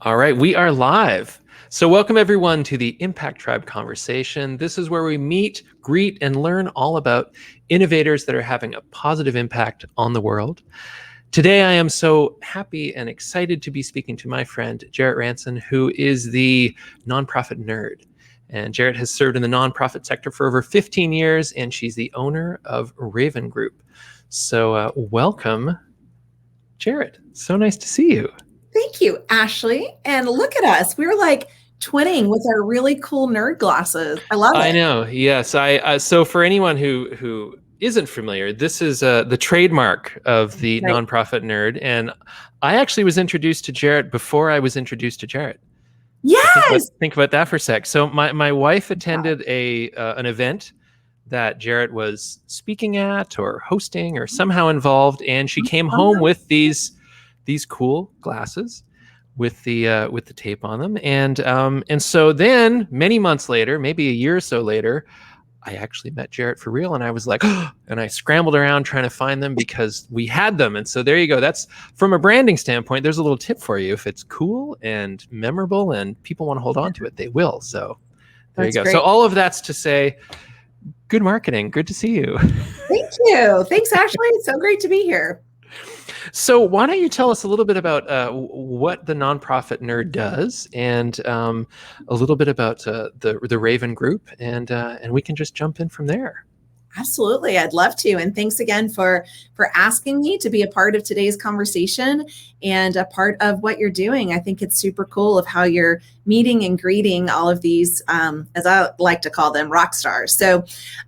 All right, we are live. So welcome everyone to the Impact Tribe conversation. This is where we meet, greet, and learn all about innovators that are having a positive impact on the world. Today, I am so happy and excited to be speaking to my friend, Jarrett Ransom, who is the nonprofit nerd. And Jarrett has served in the nonprofit sector for over 15 years, and she's the owner of Rayvan Group. So welcome, Jarrett. So nice to see you. Thank you, Ashley. And look at us. We're like twinning with our really cool nerd glasses. I love it. I know. Yes. So for anyone who isn't familiar, this is the trademark of the nonprofit nerd, and I actually was introduced to Jarrett before I was introduced to Jarrett. Yes. Think about that for a sec. So my wife attended an event that Jarrett was speaking at or hosting or somehow involved, and she came home with these cool glasses with the tape on them, and so then many months later, maybe a year or so later, I actually met Jarrett for real, and I was like, oh, and I scrambled around trying to find them because we had them. And so there you go. That's from a branding standpoint. There's a little tip for you. If it's cool and memorable and people want to hold on to it, they will. So there you go. Great. So all of that's to say, good marketing. Good to see you. Thank you. Thanks, Ashley. It's so great to be here. So why don't you tell us a little bit about what the nonprofit nerd does, and a little bit about the Rayvan Group, and we can just jump in from there. Absolutely. I'd love to. And thanks again for asking me to be a part of today's conversation and a part of what you're doing. I think it's super cool of how you're meeting and greeting all of these, as I like to call them, rock stars. So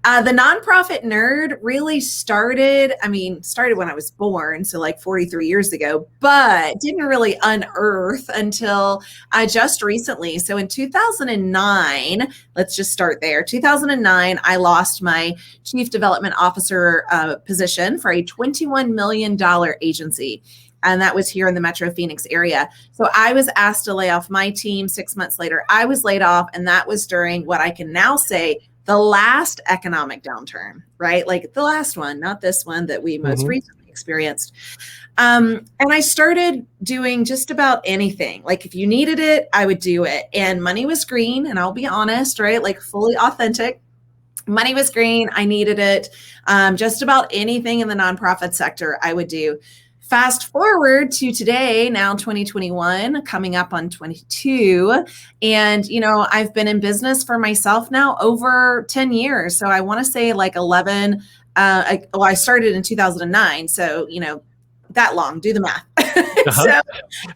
the nonprofit nerd really started when I was born, so like 43 years ago, but didn't really unearth until just recently. So in 2009, let's just start there. 2009, I lost my Chief Development Officer position for a $21 million agency. And that was here in the Metro Phoenix area. So I was asked to lay off my team. 6 months later, I was laid off. And that was during what I can now say the last economic downturn, right? Like the last one, not this one that we most recently experienced. And I started doing just about anything. Like if you needed it, I would do it. And money was green. And I'll be honest, right? Like fully authentic. Money was green. I needed it. Just about anything in the nonprofit sector I would do. Fast forward to today, now 2021, coming up on 22. And, I've been in business for myself now over 10 years. So I want to say like 11. I started in 2009. So, that long, do the math. So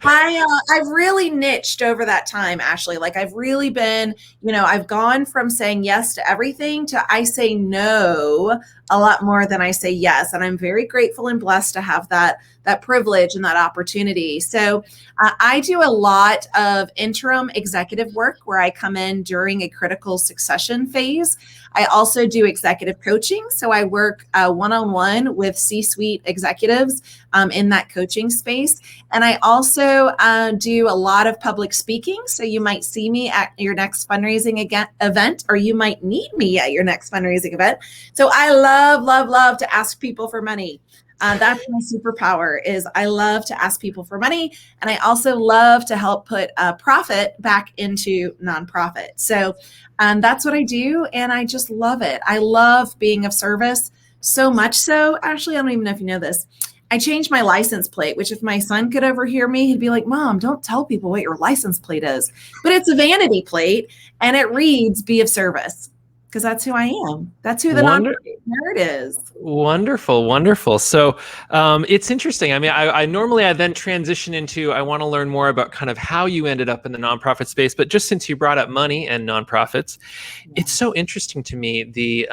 I've really niched over that time, Ashley. Like I've really been, I've gone from saying yes to everything to I say no a lot more than I say yes. And I'm very grateful and blessed to have that privilege and that opportunity. So I do a lot of interim executive work where I come in during a critical succession phase. I also do executive coaching. So I work one-on-one with C-suite executives in that coaching space. And I also do a lot of public speaking. So you might see me at your next fundraising event, or you might need me at your next fundraising event. So I love to ask people for money. That's my superpower is I love to ask people for money. And I also love to help put profit back into nonprofit. So that's what I do. And I just love it. I love being of service so much so. Actually, I don't even know if you know this. I changed my license plate, which if my son could overhear me, he'd be like, Mom, don't tell people what your license plate is. But it's a vanity plate and it reads, be of service. Because that's who I am. That's who the nerd is. Wonderful. So it's interesting. I mean, I normally then transition into, I want to learn more about kind of how you ended up in the nonprofit space. But just since you brought up money and nonprofits, it's so interesting to me.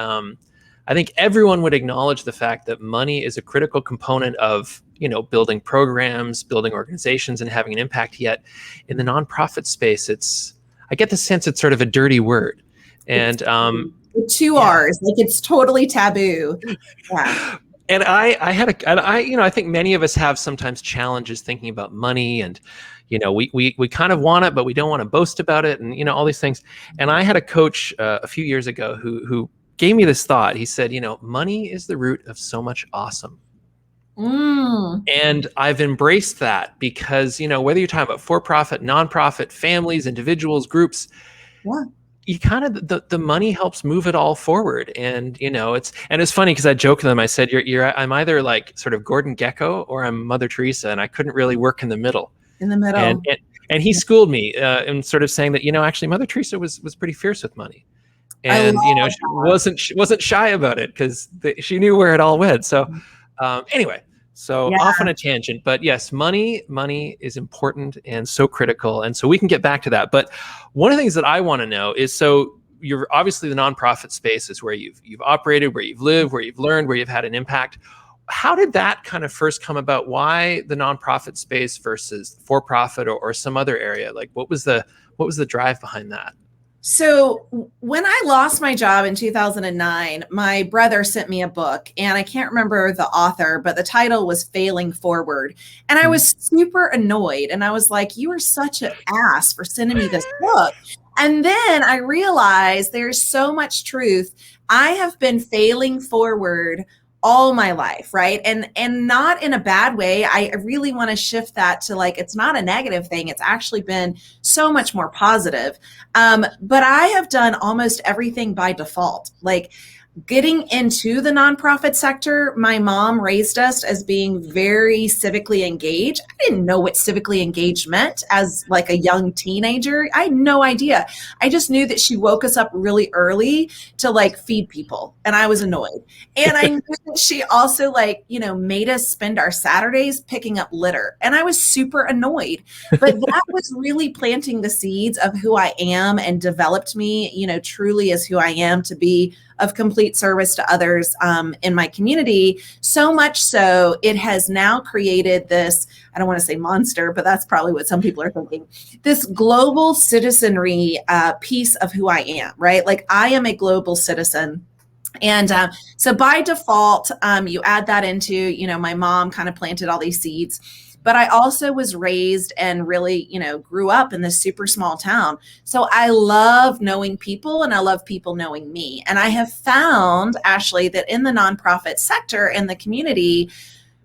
I think everyone would acknowledge the fact that money is a critical component of, building programs, building organizations, and having an impact. Yet in the nonprofit space, I get the sense it's sort of a dirty word. And with two R's, like it's totally taboo. Yeah. And I think many of us have sometimes challenges thinking about money, and we kind of want it, but we don't want to boast about it, and all these things. And I had a coach a few years ago who gave me this thought. He said, money is the root of so much awesome. Mm. And I've embraced that because, whether you're talking about for-profit, nonprofit, families, individuals, groups, Yeah. you kind of the money helps move it all forward. And it's funny because I joked with them. I said, I'm either like sort of Gordon Gekko or I'm Mother Teresa, and I couldn't really work in the middle. In the And middle. and he schooled me in sort of saying that, actually Mother Teresa was pretty fierce with money. I love And she wasn't shy about it because she knew where it all went. So anyway, so Yeah. off on a tangent, but yes, money is important and so critical, and so we can get back to that. But one of the things that I want to know is, so you're obviously, the nonprofit space is where you've operated, where you've lived, where you've learned, where you've had an impact. How did that kind of first come about? Why the nonprofit space versus for profit or some other area? Like, what was the drive behind that? So when I lost my job in 2009, my brother sent me a book, and I can't remember the author, but the title was Failing Forward. And I was super annoyed. And I was like, you are such an ass for sending me this book. And then I realized there's so much truth. I have been failing forward all my life, right? And not in a bad way. I really want to shift that to, like, it's not a negative thing. It's actually been so much more positive. But I have done almost everything by default. Like, getting into the nonprofit sector, my mom raised us as being very civically engaged. I didn't know what civically engaged meant as like a young teenager. I had no idea. I just knew that she woke us up really early to like feed people, and I was annoyed. And I knew that she also made us spend our Saturdays picking up litter, and I was super annoyed. But that was really planting the seeds of who I am and developed me, truly as who I am, to be of complete service to others in my community. So much so, it has now created this, I don't want to say monster, but that's probably what some people are thinking, this global citizenry piece of who I am, right? Like, I am a global citizen. And so by default, you add that into, my mom kind of planted all these seeds. But I also was raised and really, grew up in this super small town. So I love knowing people, and I love people knowing me. And I have found, Ashley, that in the nonprofit sector, in the community,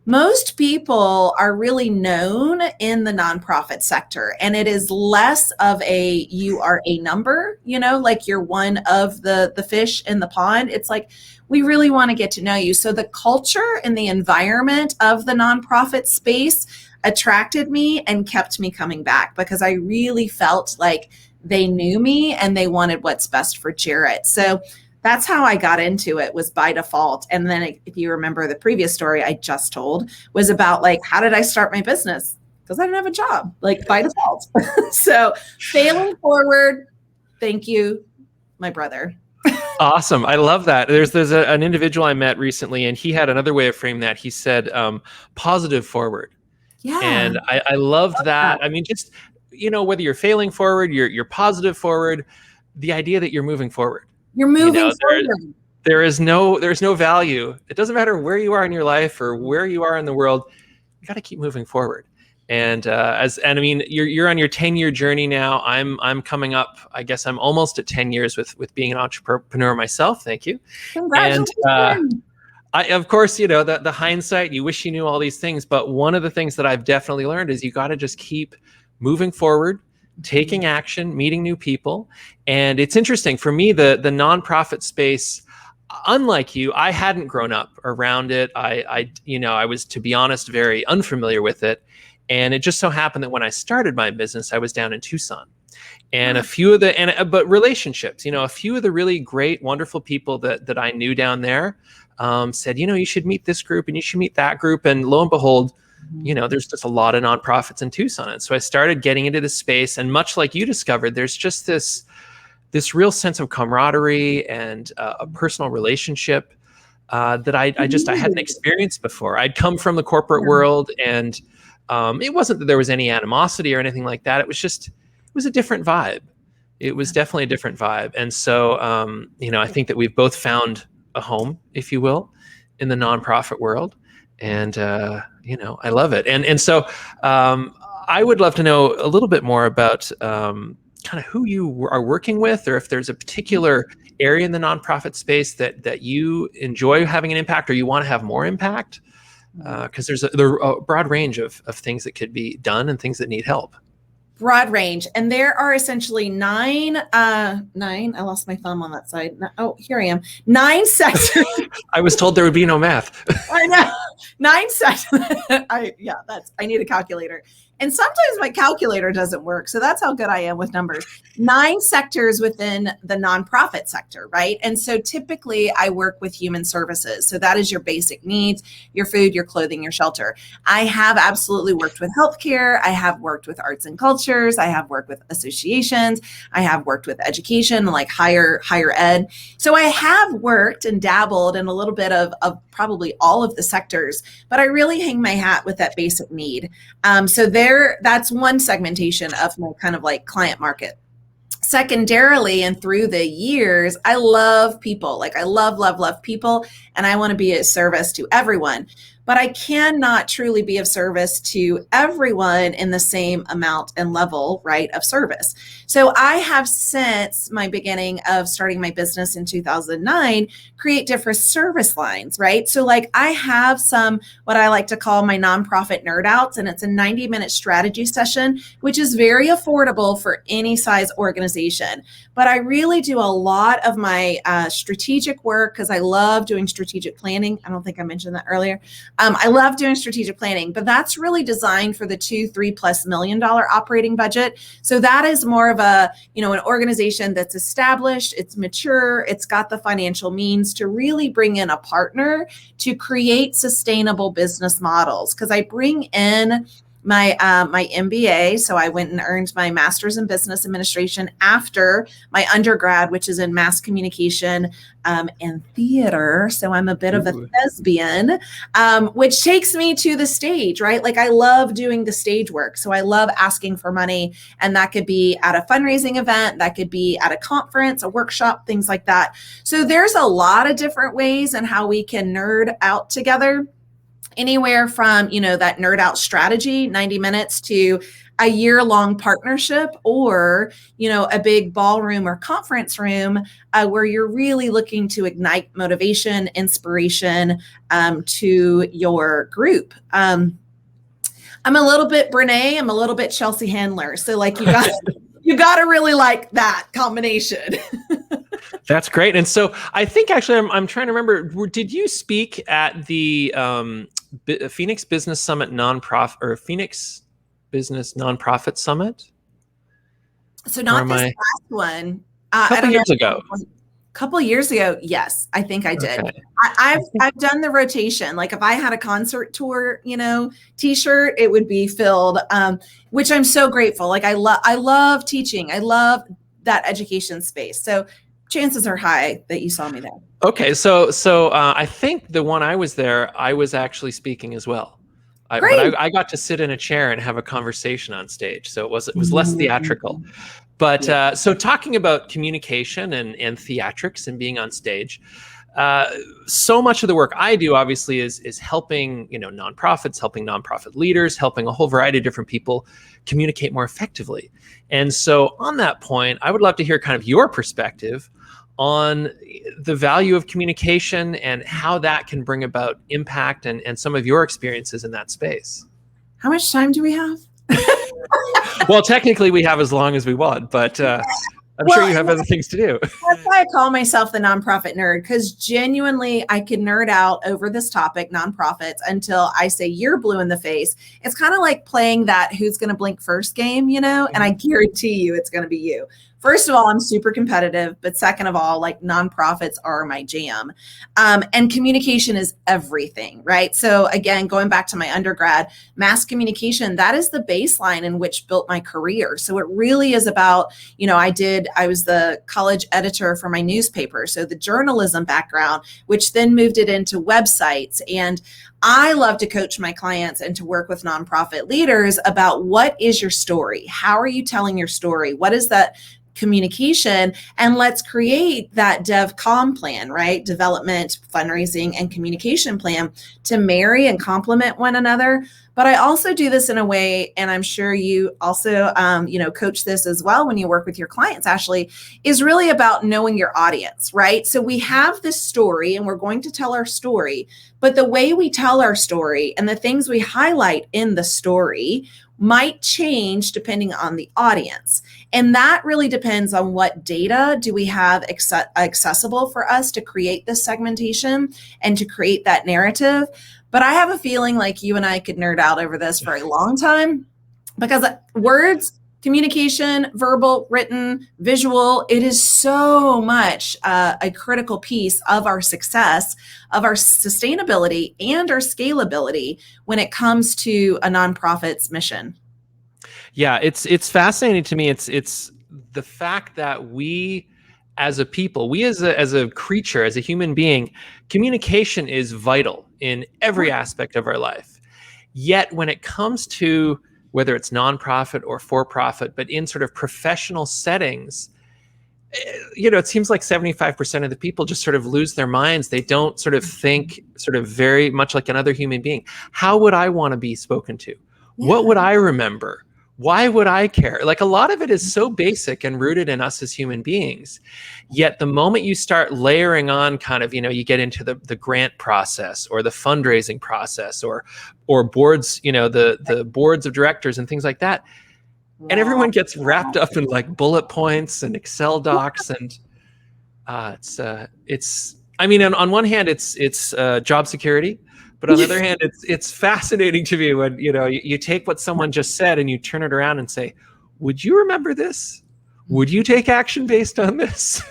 most people are really known in the nonprofit sector, and it is less of a, you are a number, like you're one of the fish in the pond. It's like, we really want to get to know you. So the culture and the environment of the nonprofit space attracted me and kept me coming back, because I really felt like they knew me and they wanted what's best for Jarrett. So that's how I got into it, was by default. And then if you remember, the previous story I just told was about, like, how did I start my business? Because I didn't have a job, like, by default. So failing forward. Thank you, my brother. Awesome. I love that. There's an individual I met recently, and he had another way of framing that. He said, positive forward. Yeah. And I loved that. I mean, just, whether you're failing forward, you're positive forward, the idea that you're moving forward. You're moving forward. There's no value. It doesn't matter where you are in your life or where you are in the world. You got to keep moving forward. And I mean, you're on your 10-year journey now. I'm coming up. I guess I'm almost at 10 years with being an entrepreneur myself. Thank you. Congratulations. And of course, the hindsight, you wish you knew all these things, but one of the things that I've definitely learned is you got to just keep moving forward, taking action, meeting new people. And it's interesting for me, the nonprofit space, unlike you, I hadn't grown up around it. I was, to be honest, very unfamiliar with it. And it just so happened that when I started my business, I was down in Tucson. And a few of but relationships, a few of the really great, wonderful people that I knew down there said, you should meet this group and you should meet that group. And lo and behold, there's just a lot of nonprofits in Tucson. And so I started getting into this space. And much like you discovered, there's just this real sense of camaraderie and a personal relationship that I hadn't experienced before. I'd come from the corporate world, and it wasn't that there was any animosity or anything like that. It was a different vibe. It was definitely a different vibe. And so, I think that we've both found a home, if you will, in the nonprofit world. And, I love it. And so I would love to know a little bit more about kind of who you are working with, or if there's a particular area in the nonprofit space that you enjoy having an impact, or you want to have more impact. Because there are a broad range of things that could be done and things that need help. Broad range. And there are essentially nine, I lost my thumb on that side. Oh, here I am. 9 sectors. I was told there would be no math. I know. 9 sectors. I need a calculator. And sometimes my calculator doesn't work. So that's how good I am with numbers. 9 sectors within the nonprofit sector, right? And so typically I work with human services. So that is your basic needs, your food, your clothing, your shelter. I have absolutely worked with healthcare. I have worked with arts and cultures. I have worked with associations. I have worked with education, like higher ed. So I have worked and dabbled in a little bit of probably all of the sectors, but I really hang my hat with that basic need. So that's one segmentation of my kind of like client market. Secondarily, and through the years, I love people. Like I love people, and I want to be a service to everyone. But I cannot truly be of service to everyone in the same amount and level, right, of service. So I have, since my beginning of starting my business in 2009, create different service lines, right? So like I have some, what I like to call my nonprofit nerd outs, and it's a 90-minute strategy session, which is very affordable for any size organization. But I really do a lot of my strategic work because I love doing strategic planning. I don't think I mentioned that earlier. I love doing strategic planning, but that's really designed for the $2-3+ million operating budget. So that is more of an organization that's established, it's mature, it's got the financial means to really bring in a partner to create sustainable business models. Because I bring in my MBA. So I went and earned my master's in business administration after my undergrad, which is in mass communication and theater. So I'm a bit of a thespian, which takes me to the stage, right? Like I love doing the stage work. So I love asking for money, and that could be at a fundraising event, that could be at a conference, a workshop, things like that. So there's a lot of different ways in how we can nerd out together. Anywhere from, that nerd out strategy, 90 minutes, to a year-long partnership, or, a big ballroom or conference room where you're really looking to ignite motivation, inspiration to your group. I'm a little bit Brene, I'm a little bit Chelsea Handler. So like you got to really like that combination. That's great. And so I think actually I'm trying to remember, did you speak at the Phoenix Business Summit Phoenix Business Nonprofit Summit? So not this last one. A couple years ago. Couple years ago, yes, I think I did. Okay. I've done the rotation. Like if I had a concert tour, T-shirt, it would be filled, which I'm so grateful. Like I love teaching. I love that education space. So chances are high that you saw me there. Okay, so I think the one I was there, I was actually speaking as well. But I got to sit in a chair and have a conversation on stage, so it was less theatrical. But so talking about communication and theatrics and being on stage, so much of the work I do obviously is helping nonprofits, helping nonprofit leaders, helping a whole variety of different people communicate more effectively. And so on that point, I would love to hear kind of your perspective on the value of communication and how that can bring about impact and some of your experiences in that space. How much time do we have? Well, technically we have as long as we want, but I'm sure you have other things to do. That's why I call myself the nonprofit nerd, because genuinely I can nerd out over this topic, nonprofits, until I say you're blue in the face. It's kind of like playing that who's going to blink first game, and I guarantee you it's going to be you. First of all, I'm super competitive, but second of all, like nonprofits are my jam. And communication is everything, right? So again, going back to my undergrad, mass communication, that is the baseline in which built my career. So it really is about, I was the college editor for my newspaper. So the journalism background, which then moved it into websites. And I love to coach my clients and to work with nonprofit leaders about what is your story? How are you telling your story? What is that communication? And let's create that DevCom plan, right? Development, fundraising, and communication plan to marry and complement one another. But I also do this in a way, and I'm sure you also, coach this as well when you work with your clients, Ashley, is really about knowing your audience, right? So we have this story and we're going to tell our story, but the way we tell our story and the things we highlight in the story might change depending on the audience. And that really depends on what data do we have accessible for us to create this segmentation and to create that narrative. But I have a feeling like you and I could nerd out over this for a long time, because words, communication, verbal, written, visual, it is so much a critical piece of our success, of our sustainability and our scalability when it comes to a nonprofit's mission. Yeah, it's fascinating to me. It's the fact that we as a people, we as a creature, as a human being, communication is vital in every aspect of our life. Yet when it comes to whether it's nonprofit or for-profit, but in sort of professional settings, it seems like 75% of the people just sort of lose their minds. They don't sort of think sort of very much like another human being. How would I want to be spoken to? Yeah. What would I remember? Why would I care? Like, a lot of it is so basic and rooted in us as human beings. Yet the moment you start layering on kind of, you get into the grant process or the fundraising process or boards, the boards of directors and things like that. And everyone gets wrapped up in like bullet points and Excel docs. And on one hand, it's job security. But on the other hand, it's fascinating to me when, you take what someone just said and you turn it around and say, would you remember this? Would you take action based on this?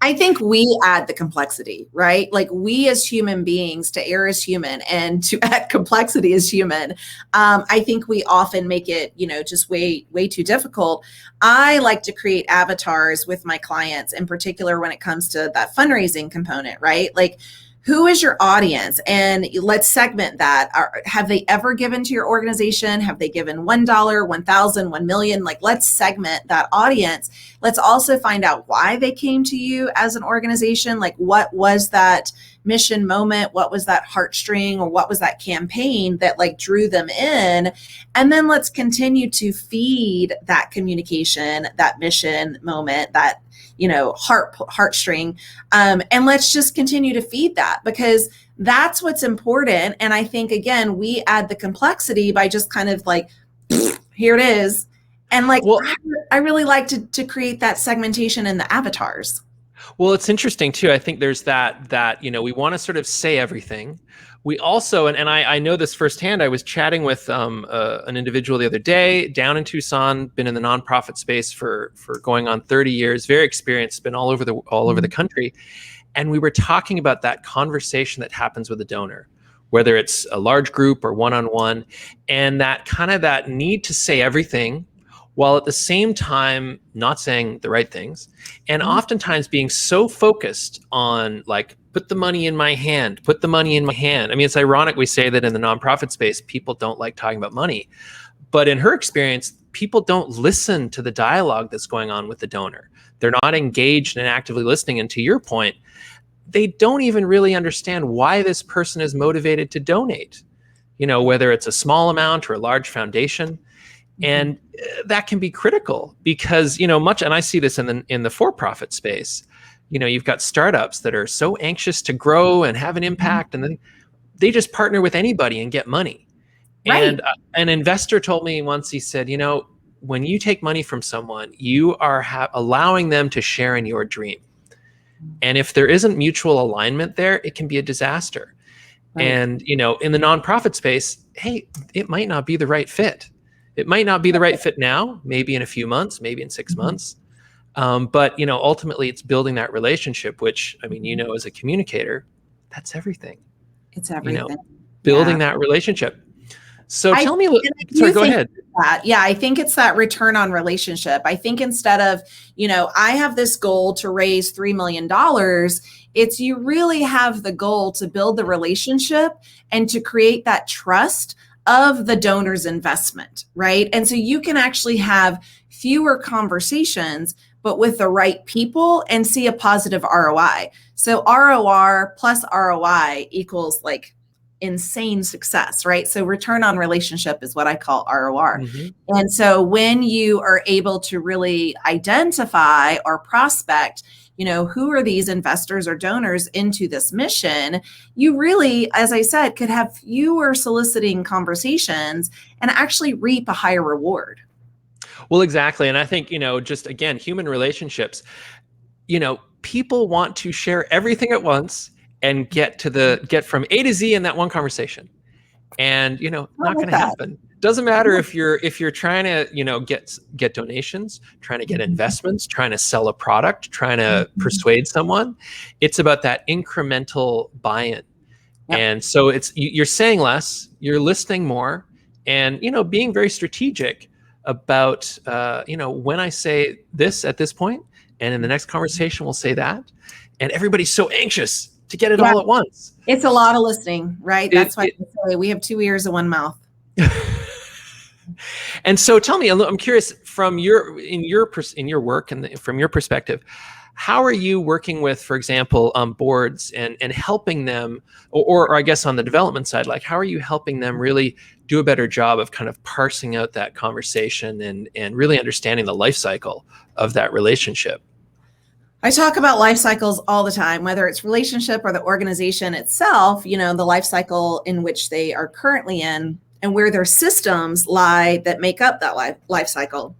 I think we add the complexity, right? Like, we as human beings, to err as human and to add complexity as human. I think we often make it, just way, way too difficult. I like to create avatars with my clients, in particular when it comes to that fundraising component, right? Like, who is your audience? And let's segment that. Have they ever given to your organization? Have they given $1, 1,000, 1 million? Like, let's segment that audience. Let's also find out why they came to you as an organization. Like, what was that mission moment? What was that heartstring, or what was that campaign that like drew them in? And then let's continue to feed that communication, that mission moment, that heartstring. And let's just continue to feed that, because that's what's important. And I think, again, we add the complexity by just kind of like, here it is. And like, well, I really like to create that segmentation in the avatars. Well, it's interesting too. I think there's that we want to sort of say everything. We also, and I know this firsthand, I was chatting with an individual the other day down in Tucson, been in the nonprofit space for going on 30 years, very experienced, been all over the country. And we were talking about that conversation that happens with a donor, whether it's a large group or one-on-one, and that kind of that need to say everything, while at the same time not saying the right things, and oftentimes being so focused on like, put the money in my hand, put the money in my hand. I mean, it's ironic we say that in the nonprofit space, people don't like talking about money. But in her experience, people don't listen to the dialogue that's going on with the donor. They're not engaged and actively listening. And to your point, they don't even really understand why this person is motivated to donate, whether it's a small amount or a large foundation. And that can be critical because, and I see this in the for-profit space. You've got startups that are so anxious to grow and have an impact, and then they just partner with anybody and get money. Right. And an investor told me once, he said, when you take money from someone, you are allowing them to share in your dream. And if there isn't mutual alignment there, it can be a disaster. Right. And, in the nonprofit space, hey, it might not be the right fit. It might not be the right fit now, maybe in a few months, maybe in 6 months. But, ultimately it's building that relationship, which, as a communicator, that's everything. It's everything. Building that relationship. So tell me, go ahead. I think it's that return on relationship. I think instead of, I have this goal to raise $3 million, it's you really have the goal to build the relationship and to create that trust of the donor's investment, right? And so you can actually have fewer conversations, but with the right people, and see a positive ROI. So ROR plus ROI equals like insane success, right? So return on relationship is what I call ROR. Hmm. And so when you are able to really identify or prospect, who are these investors or donors into this mission, you really, as I said, could have fewer soliciting conversations and actually reap a higher reward. Well, exactly. And I think, just again, human relationships, people want to share everything at once and get from A to Z in that one conversation. And, not going to happen. Doesn't matter if you're trying to, get donations, trying to get investments, trying to sell a product, trying to persuade someone. It's about that incremental buy-in. Yep. And so you're saying less, you're listening more, and, being very strategic about, when I say this at this point, and in the next conversation, we'll say that. And everybody's so anxious to get it all at once. It's a lot of listening, right? That's why I say we have 2 ears and 1 mouth. And so tell me, I'm curious, from your work and from your perspective, how are you working with, for example, boards and helping them, or I guess on the development side, like how are you helping them really do a better job of kind of parsing out that conversation and really understanding the life cycle of that relationship? I talk about life cycles all the time, whether it's relationship or the organization itself, the life cycle in which they are currently in and where their systems lie that make up that life cycle.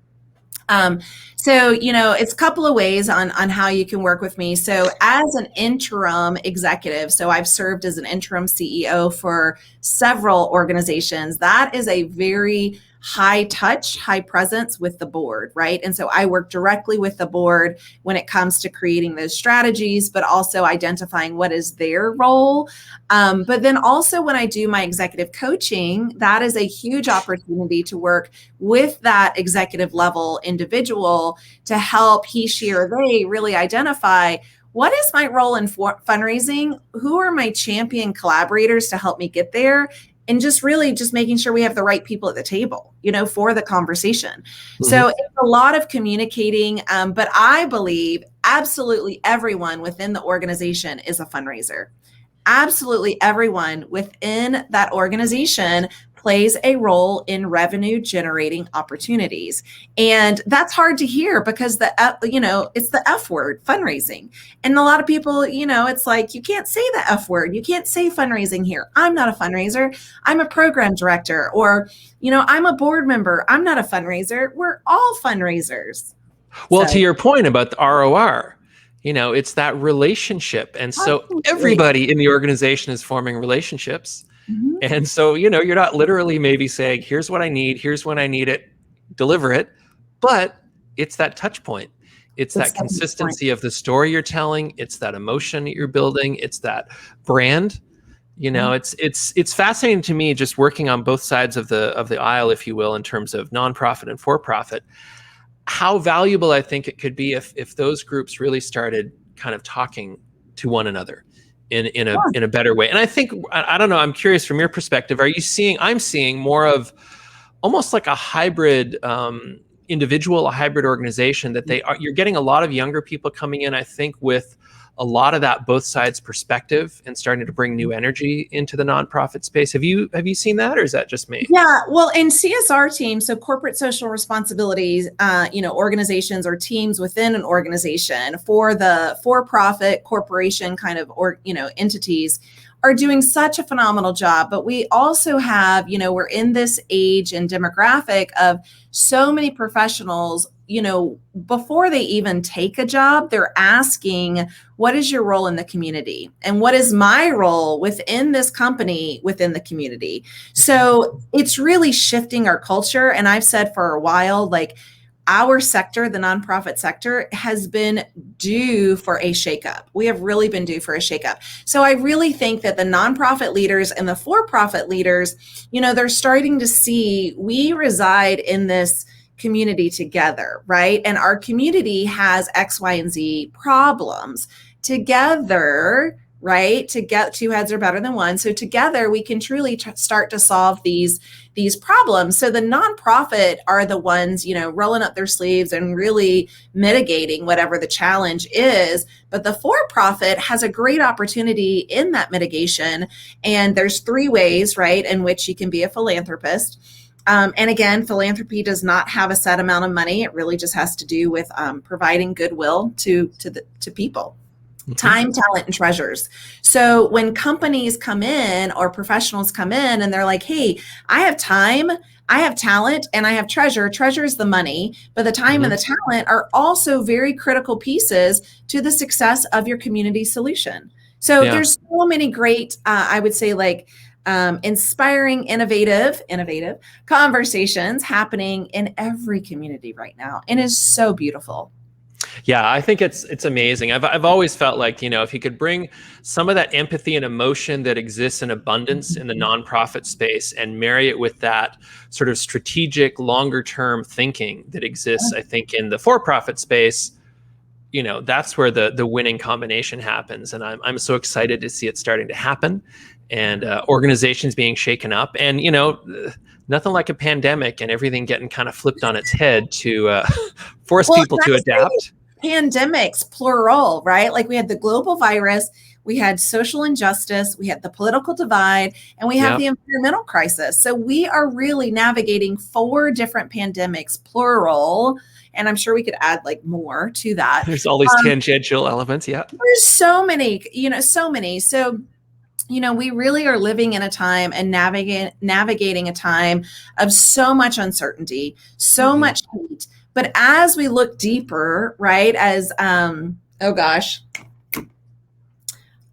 So, it's a couple of ways on how you can work with me. So as an interim executive, so I've served as an interim CEO for several organizations. That is a very high touch, high presence with the board, right? And so I work directly with the board when it comes to creating those strategies, but also identifying what is their role. But then also when I do my executive coaching, that is a huge opportunity to work with that executive level individual to help he, she, or they really identify what is my role in fundraising? Who are my champion collaborators to help me get there? And just making sure we have the right people at the table, for the conversation. Mm-hmm. So it's a lot of communicating, but I believe absolutely everyone within the organization is a fundraiser. Absolutely everyone within that organization plays a role in revenue generating opportunities. And that's hard to hear because it's the F word, fundraising. And a lot of people, it's like, you can't say the F word. You can't say fundraising here. I'm not a fundraiser. I'm a program director, or, I'm a board member. I'm not a fundraiser. We're all fundraisers. Well, to your point about the ROR, it's that relationship. And so everybody in the organization is forming relationships. Mm-hmm. And so, you're not literally maybe saying, here's what I need, here's when I need it, deliver it. But it's that touch point. It's that consistency of the story you're telling. It's that emotion that you're building. It's that brand. It's fascinating to me, just working on both sides of the aisle, if you will, in terms of nonprofit and for-profit, how valuable I think it could be if those groups really started kind of talking to one another in a better way. And I think, I don't know, I'm curious from your perspective, I'm seeing more of almost like a hybrid individual, a hybrid organization that you're getting a lot of younger people coming in, I think, with a lot of that both sides perspective and starting to bring new energy into the nonprofit space. Have you seen that, or is that just me? Yeah, well, in CSR teams, so corporate social responsibilities, organizations or teams within an organization for the for-profit corporation kind of, entities are doing such a phenomenal job. But we also have, we're in this age and demographic of so many professionals, before they even take a job, they're asking, what is your role in the community? And what is my role within this company, within the community? So it's really shifting our culture. And I've said for a while, like, our sector, the nonprofit sector, has been due for a shakeup. We have really been due for a shakeup. So I really think that the nonprofit leaders and the for-profit leaders, they're starting to see we reside in this community together, right? And our community has X, Y, and Z problems. Together, right? To get two heads are better than one. So together we can truly start to solve these problems. So the nonprofit are the ones, rolling up their sleeves and really mitigating whatever the challenge is. But the for-profit has a great opportunity in that mitigation. And there's 3 ways, right, in which you can be a philanthropist. And again, philanthropy does not have a set amount of money. It really just has to do with providing goodwill to people. Time, talent, and treasures. So when companies come in or professionals come in and they're like, hey, I have time, I have talent, and I have treasure. Treasure is the money, but the time and the talent are also very critical pieces to the success of your community solution. So there's so many great, I would say, like inspiring, innovative conversations happening in every community right now. And it's so beautiful. Yeah, I think it's amazing. I've always felt like, if you could bring some of that empathy and emotion that exists in abundance in the nonprofit space and marry it with that sort of strategic, longer term thinking that exists, I think, in the for-profit space, that's where the winning combination happens. And I'm so excited to see it starting to happen, and organizations being shaken up, and nothing like a pandemic and everything getting kind of flipped on its head to force people to adapt. Pandemics, plural, right? Like we had the global virus, we had social injustice, we had the political divide, and we have the environmental crisis. So we are really navigating 4 different pandemics, plural. And I'm sure we could add like more to that. There's all these tangential elements. Yeah. There's so many, so many. So we really are living in a time and navigating a time of so much uncertainty, so much heat. But as we look deeper, right, as, oh gosh,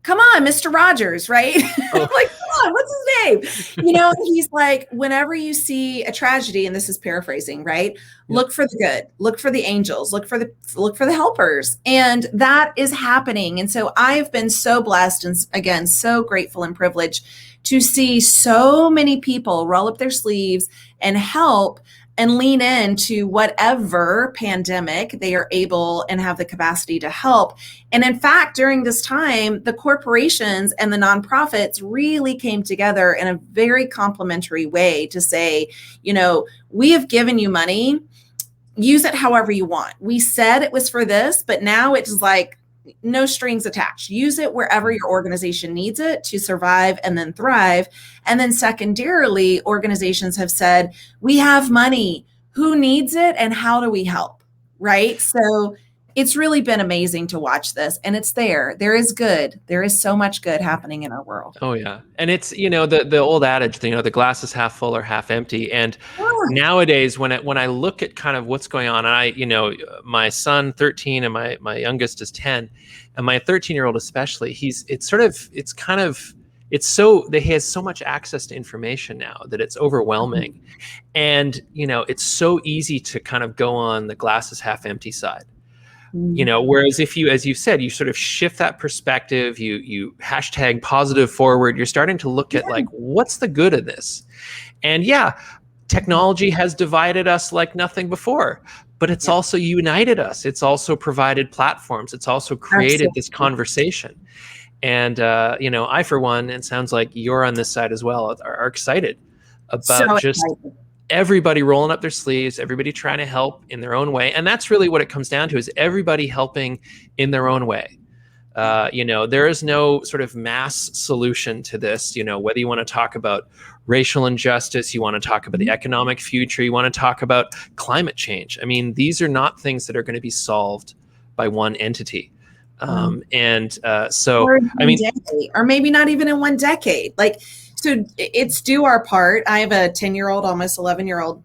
come on, Mr. Rogers, right? Oh. Like, come on, what's his name? He's like, whenever you see a tragedy, and this is paraphrasing, right? Look for the good, look for the angels, look for the helpers. And that is happening. And so I've been so blessed and again, so grateful and privileged to see so many people roll up their sleeves and help and lean into whatever pandemic they are able and have the capacity to help. And in fact, during this time, the corporations and the nonprofits really came together in a very complementary way to say, we have given you money, use it however you want. We said it was for this, but now it's like, no strings attached. Use it wherever your organization needs it to survive and then thrive. And then secondarily, organizations have said, we have money. Who needs it? And how do we help? Right? So it's really been amazing to watch this, and it's there. There is good. There is so much good happening in our world. Oh yeah. And it's, the old adage, the glass is half full or half empty. And nowadays when I look at kind of what's going on, and my son 13 and my youngest is 10, and my 13-year-old especially, he has so much access to information now that it's overwhelming. And, it's so easy to kind of go on the glass is half empty side. Whereas if you, as you said, you sort of shift that perspective, you hashtag positive forward, you're starting to look at like, what's the good of this? And technology has divided us like nothing before, but it's also united us. It's also provided platforms. It's also created this conversation. And, I, for one, and sounds like you're on this side as well, are excited about everybody rolling up their sleeves, everybody trying to help in their own way. And that's really what it comes down to, is everybody helping in their own way. There is no sort of mass solution to this, whether you want to talk about racial injustice, you want to talk about the economic future, you want to talk about climate change. I mean, these are not things that are going to be solved by one entity. Or maybe not even in one decade. So it's do our part. I have a 10-year-old, almost 11-year-old,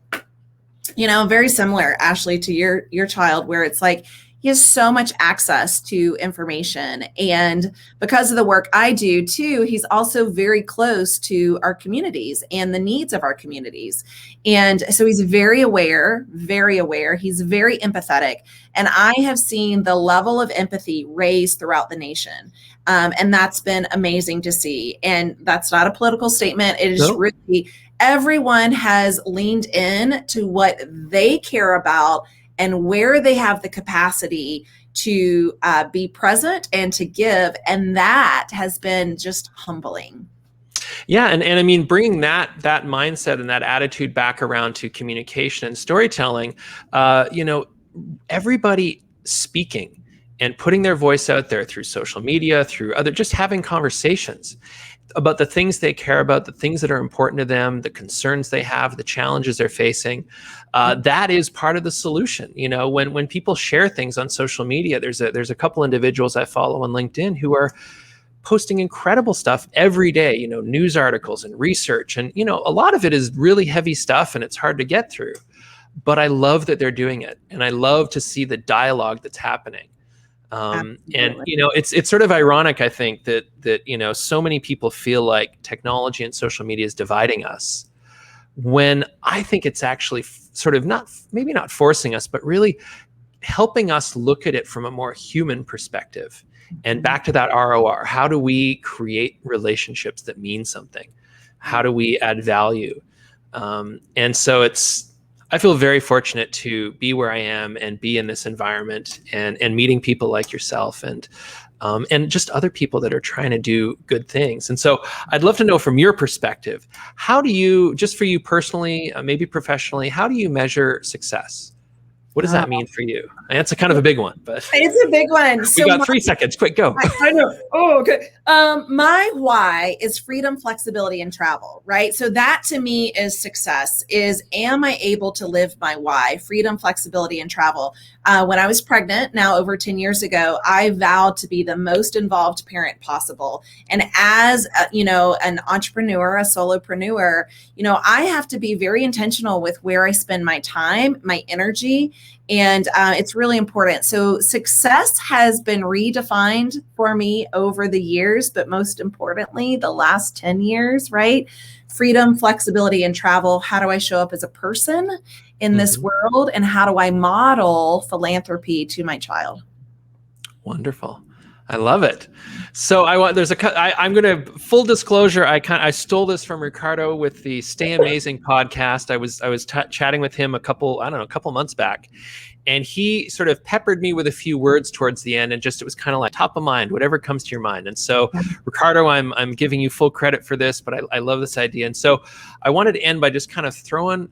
very similar, Ashley, to your child, where it's like, he has so much access to information. And because of the work I do too, he's also very close to our communities and the needs of our communities. And so he's very aware. He's very empathetic. And I have seen the level of empathy raise throughout the nation. And that's been amazing to see. And that's not a political statement. It is really, everyone has leaned in to what they care about and where they have the capacity to be present and to give. And that has been just humbling. Yeah, and I mean, bringing that mindset and that attitude back around to communication and storytelling, everybody speaking and putting their voice out there through social media, through just having conversations about the things they care about, the things that are important to them, the concerns they have, the challenges they're facing. That is part of the solution. When people share things on social media, there's a couple individuals I follow on LinkedIn who are posting incredible stuff every day, news articles and research. And, a lot of it is really heavy stuff and it's hard to get through. But I love that they're doing it. And I love to see the dialogue that's happening. And, it's sort of ironic, I think, that so many people feel like technology and social media is dividing us, when I think it's actually sort of maybe not forcing us, but really helping us look at it from a more human perspective. And back to that ROR, how do we create relationships that mean something? How do we add value? And so I feel very fortunate to be where I am and be in this environment and meeting people like yourself and just other people that are trying to do good things. And so I'd love to know from your perspective, how do you, just for you personally, maybe professionally, how do you measure success? What does that mean for you? And it's a kind of a big one, but it's a big one. We got 3 seconds. Quick, go. I know. Oh, okay. My why is freedom, flexibility, and travel, right? So that to me is success. Am I able to live my why? Freedom, flexibility, and travel. When I was pregnant, now over 10 years ago, I vowed to be the most involved parent possible. And as an entrepreneur, a solopreneur, I have to be very intentional with where I spend my time, my energy, and it's really important. So success has been redefined for me over the years, but most importantly, the last 10 years, right? Freedom, flexibility, and travel. How do I show up as a person in this world? And how do I model philanthropy to my child? Wonderful. I love it. So I'm going to, full disclosure, I stole this from Ricardo with the Stay Amazing podcast. I was chatting with him a couple months back, and he sort of peppered me with a few words towards the end, and it was kind of like top of mind, whatever comes to your mind. And so, Ricardo, I'm giving you full credit for this, but I love this idea. And so I wanted to end by just kind of throwing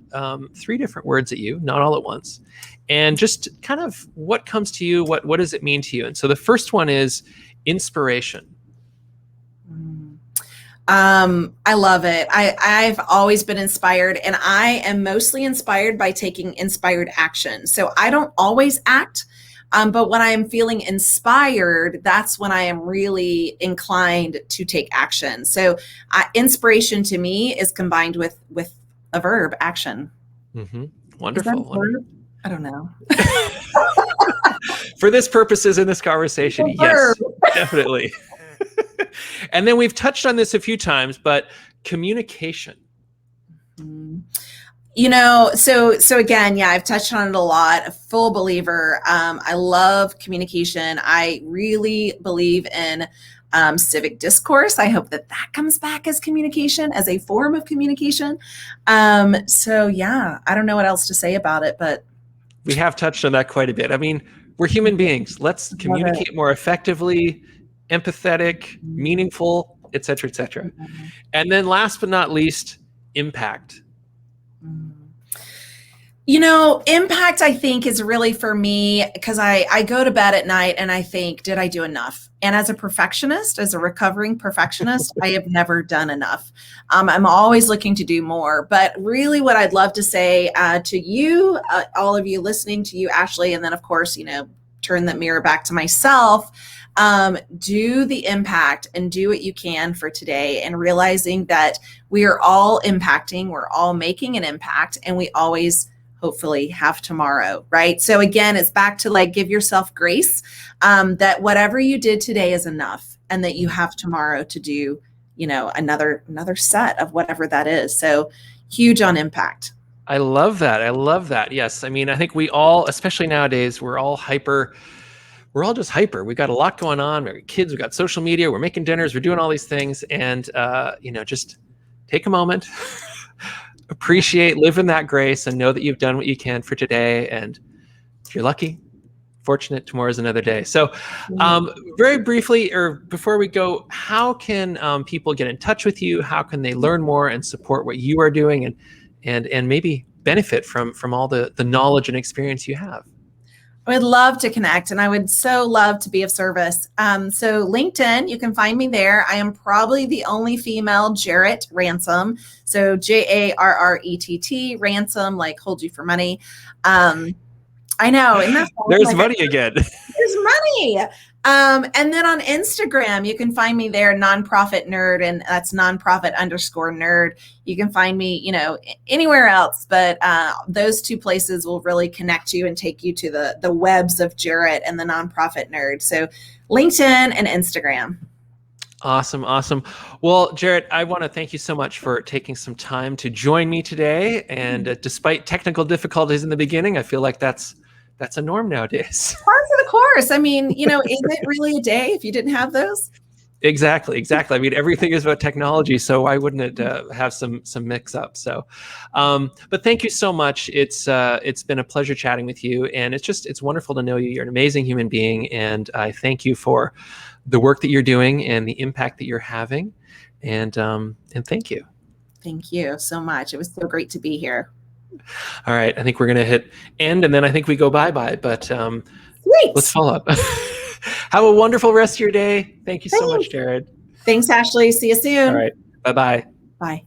3 different words at you, not all at once, and just kind of what comes to you, what does it mean to you? And so the first one is inspiration. I love it. I've always been inspired, and I am mostly inspired by taking inspired action. So I don't always act, but when I am feeling inspired, that's when I am really inclined to take action. So inspiration to me is combined with a verb, action. Wonderful. I don't know. For this purposes in this conversation, yes, definitely. And then we've touched on this a few times, but communication. So again, yeah, I've touched on it a lot. A full believer. I love communication. I really believe in civic discourse. I hope that comes back as communication, as a form of communication. So yeah, I don't know what else to say about it, but we have touched on that quite a bit. I mean, we're human beings. Let's communicate more effectively, empathetic, meaningful, et cetera, et cetera. And then last but not least, impact. Impact, I think, is really for me, because I go to bed at night and I think, did I do enough? And as a perfectionist, as a recovering perfectionist, I have never done enough. I'm always looking to do more. But really what I'd love to say to you, all of you listening, to you, Ashley, and then of course, turn the mirror back to myself, do the impact and do what you can for today, and realizing that we are all impacting, we're all making an impact, and we always hopefully have tomorrow, right? So again, it's back to give yourself grace, that whatever you did today is enough, and that you have tomorrow to do, another set of whatever that is. So huge on impact. I love that. Yes. I mean, I think we all, especially nowadays, we're all just hyper. We've got a lot going on. We've got kids, we've got social media, we're making dinners, we're doing all these things. And, just take a moment, appreciate, live in that grace, and know that you've done what you can for today. And if you're lucky, unfortunate, tomorrow's another day. So very briefly, or before we go, how can people get in touch with you? How can they learn more and support what you are doing, and maybe benefit from all the knowledge and experience you have? I would love to connect, and I would so love to be of service. So LinkedIn, you can find me there. I am probably the only female Jarrett Ransom. So Jarrett, Ransom, like hold you for money. I know. And that's there's like money again. There's money. And then on Instagram, you can find me there, Nonprofit Nerd, and that's nonprofit_nerd. You can find me, you know, anywhere else, but those two places will really connect you and take you to the webs of Jarrett and the Nonprofit Nerd. So LinkedIn and Instagram. Awesome. Awesome. Well, Jarrett, I want to thank you so much for taking some time to join me today. And despite technical difficulties in the beginning, I feel like that's a norm nowadays. Par for the course. I mean, you know, is it really a day if you didn't have those? Exactly. I mean, everything is about technology, so why wouldn't it have some mix up? So, but thank you so much. It's been a pleasure chatting with you, and it's wonderful to know you. You're an amazing human being, and I thank you for the work that you're doing and the impact that you're having, and thank you. Thank you so much. It was so great to be here. All right, I think we're gonna hit end, and then I think we go bye-bye. But Sweet. Let's follow up. Have a wonderful rest of your day. Thank you so much, Jarrett. Thanks, Ashley. See you soon. All right. Bye-bye. Bye.